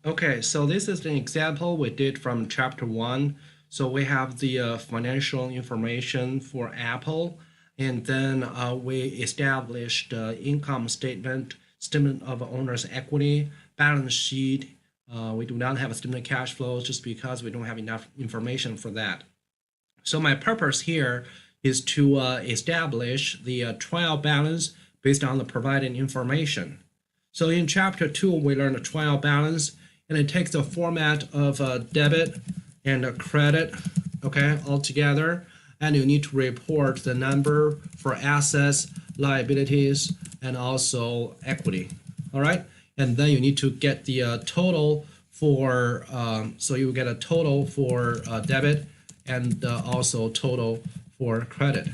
Okay, so this is an example we did from chapter 1. So we have the financial information for Apple, and then we established income statement, statement of owner's equity, balance sheet. We do not have a statement of cash flows just because we don't have enough information for that. So my purpose here is to establish the trial balance based on the provided information. So in chapter 2, we learned a trial balance, and it takes the format of a debit and a credit, okay, all together. And you need to report the number for assets, liabilities, and also equity, all right? And then you need to get the total for, so you get a total for debit and also total for credit.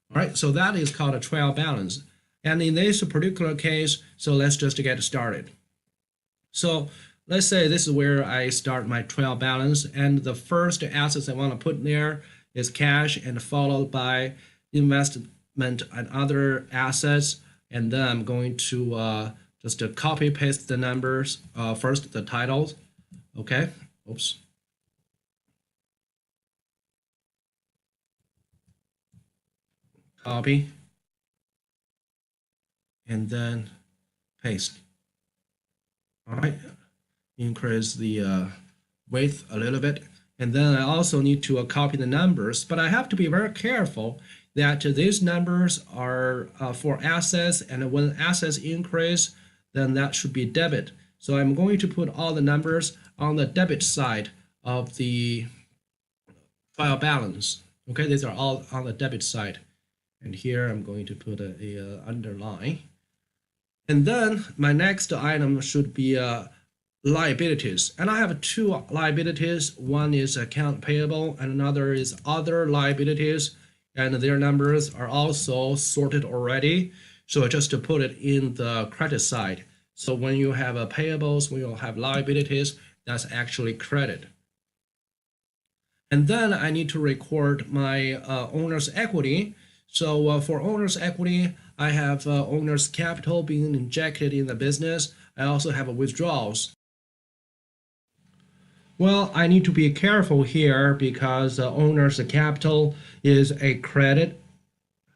All right, so that is called a trial balance. And in this particular case, so let's just get started. So let's say this is where I start my trial balance, and the first assets I want to put there is cash, and followed by investment and other assets. And then I'm going to just copy paste the numbers, first the titles, okay, oops. Copy, and then paste. All right, increase the width a little bit. And then I also need to copy the numbers, but I have to be very careful that these numbers are for assets, and when assets increase, then that should be debit. So I'm going to put all the numbers on the debit side of the trial balance. Okay, these are all on the debit side. And here I'm going to put a underline. And then my next item should be liabilities. And I have two liabilities. One is account payable, and another is other liabilities. And their numbers are also sorted already. So just to put it in the credit side. So when you have payables, when you have liabilities, that's actually credit. And then I need to record my owner's equity. So for owner's equity, I have owner's capital being injected in the business. I also have withdrawals. Well, I need to be careful here because owner's capital is a credit,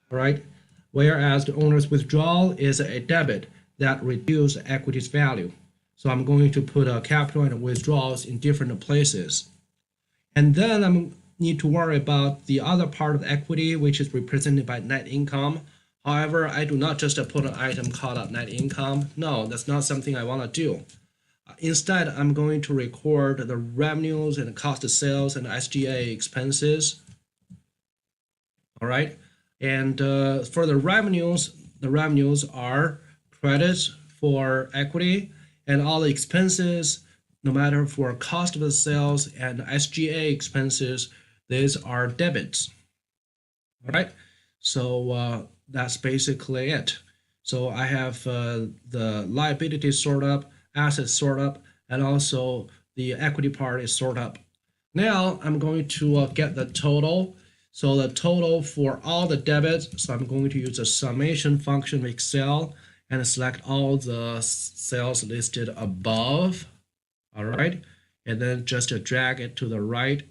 right? Whereas the owner's withdrawal is a debit that reduces equity's value. So I'm going to put capital and withdrawals in different places. And then I need to worry about the other part of equity, which is represented by net income. However, I do not just put an item called net income. No, that's not something I want to do. Instead, I'm going to record the revenues and the cost of sales and SG&A expenses. All right. And for the revenues are credits for equity, and all the expenses, no matter for cost of the sales and SG&A expenses, these are debits. All right. So that's basically it. So I have the liability sort up, assets sort up, and also the equity part is sort up. Now I'm going to get the total. So the total for all the debits, so I'm going to use the summation function of Excel and select all the cells listed above. All right, and then just drag it to the right.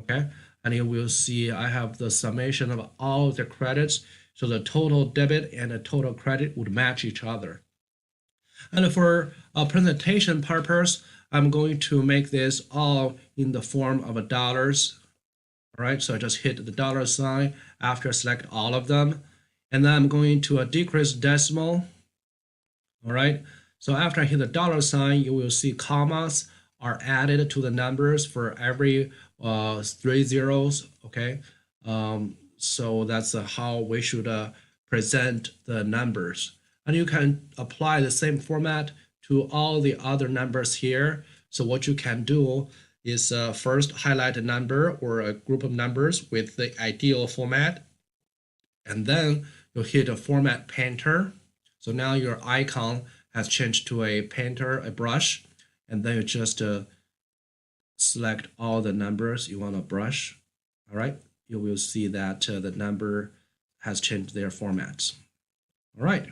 Okay, and you will see I have the summation of all the credits. So the total debit and the total credit would match each other. And for a presentation purpose, I'm going to make this all in the form of dollars. All right, so I just hit the dollar sign after select all of them. And then I'm going to decrease decimal. All right, so after I hit the dollar sign, you will see commas are added to the numbers for every 3 zeros. Okay, so that's how we should present the numbers. And you can apply the same format to all the other numbers here. So what you can do is first highlight a number or a group of numbers with the ideal format, and then you hit a format painter. So now your icon has changed to a painter, a brush, and then you just select all the numbers you want to brush. All right, you will see that the number has changed their formats. All right.